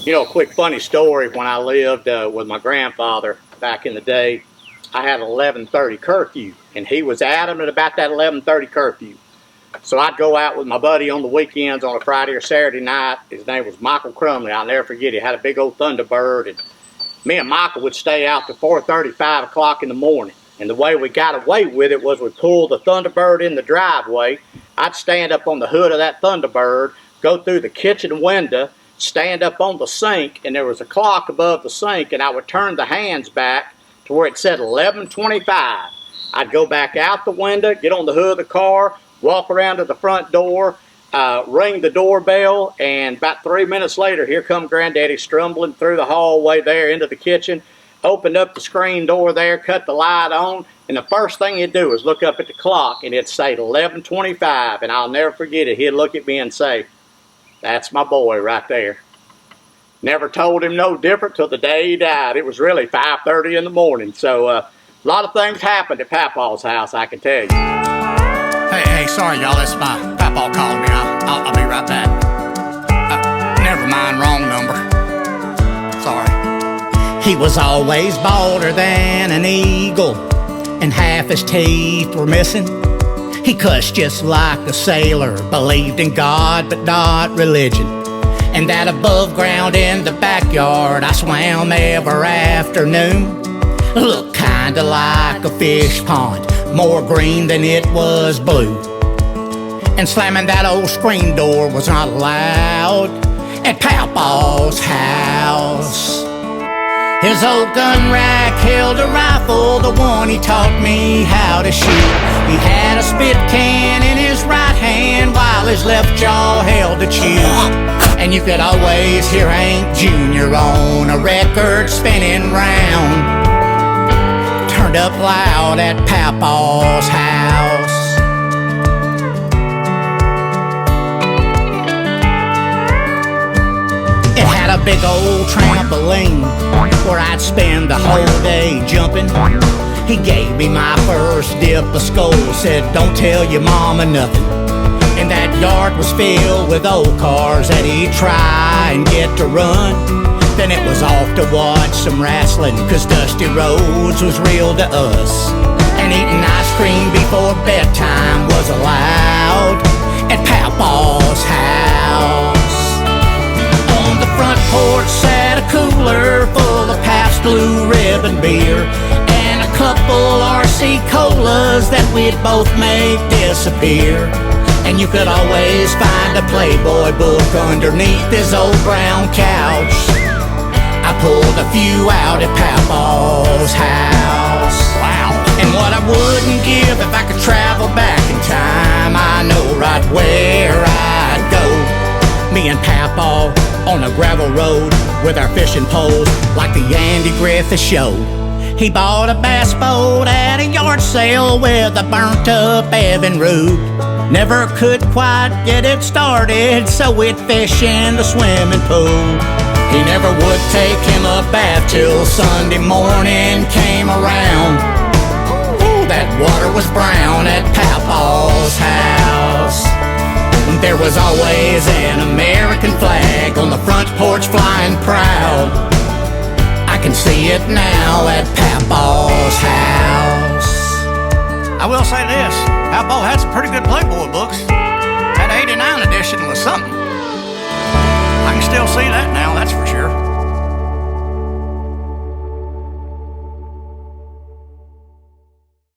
A quick funny story. When I lived with my grandfather back in the day, I had an 11:30 curfew, and he was adamant about that 11:30 curfew. So I'd go out with my buddy on the weekends on a Friday or Saturday night. His name was Michael Crumley. I'll never forget. He had a big old Thunderbird, and me and Michael would stay out to 4:30, 5 o'clock in the morning. And the way we got away with it was we pulled the Thunderbird in the driveway. I'd stand up on the hood of that Thunderbird, go through the kitchen window, stand up on the sink, and there was a clock above the sink, and I would turn the hands back to where it said 11:25. I'd go back out the window, get on the hood of the car, walk around to the front door, ring the doorbell, and about 3 minutes later, here come Granddaddy strumbling through the hallway there into the kitchen, opened up the screen door there, cut the light on, and the first thing he'd do is look up at the clock, and it'd say 11:25, and I'll never forget it. He'd look at me and say, "That's my boy right there." Never told him no different till the day he died. It was really 5:30 in the morning. So a lot of things happened at Papaw's house, I can tell you. Hey, sorry y'all, that's my Papaw calling me. I'll be right back. Never mind, wrong number. Sorry. He was always bolder than an eagle, and half his teeth were missing. He cussed just like a sailor, believed in God but not religion. And that above ground in the backyard I swam every afternoon looked kinda like a fish pond, more green than it was blue. And slamming that old screen door was not allowed at Papaw's house. His old gun rack held a rifle, the one he taught me how to shoot. He had a spit can in his right hand while his left jaw held a chew. And you could always hear Hank Jr. on a record spinning round, turned up loud at Papaw's house. It had a big old trampoline where I'd spend the whole day jumping. He gave me my first dip of skull, said, "Don't tell your mama nothing." And that yard was filled with old cars that he'd try and get to run. Then it was off to watch some wrestling, 'cause Dusty Rhodes was real to us. And eating ice cream before bedtime was allowed at Papaw's house. On the front porch sat a cooler full of Pabst Blue Ribbon beer, and a couple RC Colas that we'd both make disappear. And you could always find a Playboy book underneath his old brown couch. I pulled a few out at Papaw's house. Wow. And what I wouldn't give if I could travel back in time, I know right where I'd go. Me and Papaw on a gravel road with our fishing poles like the Andy Griffith Show. He bought a bass boat at a yard sale with a burnt up Evinrude. Never could quite get it started, so we'd fish in the swimming pool. He never would take him a bath till Sunday morning came around. Ooh, that water was brown at Papaw's house. There was always an American flag on the front porch flying proud. I can see it now at Papaw's house. I will say this, Papaw had some pretty good Playboy books. That '89 edition was something. I can still see that now.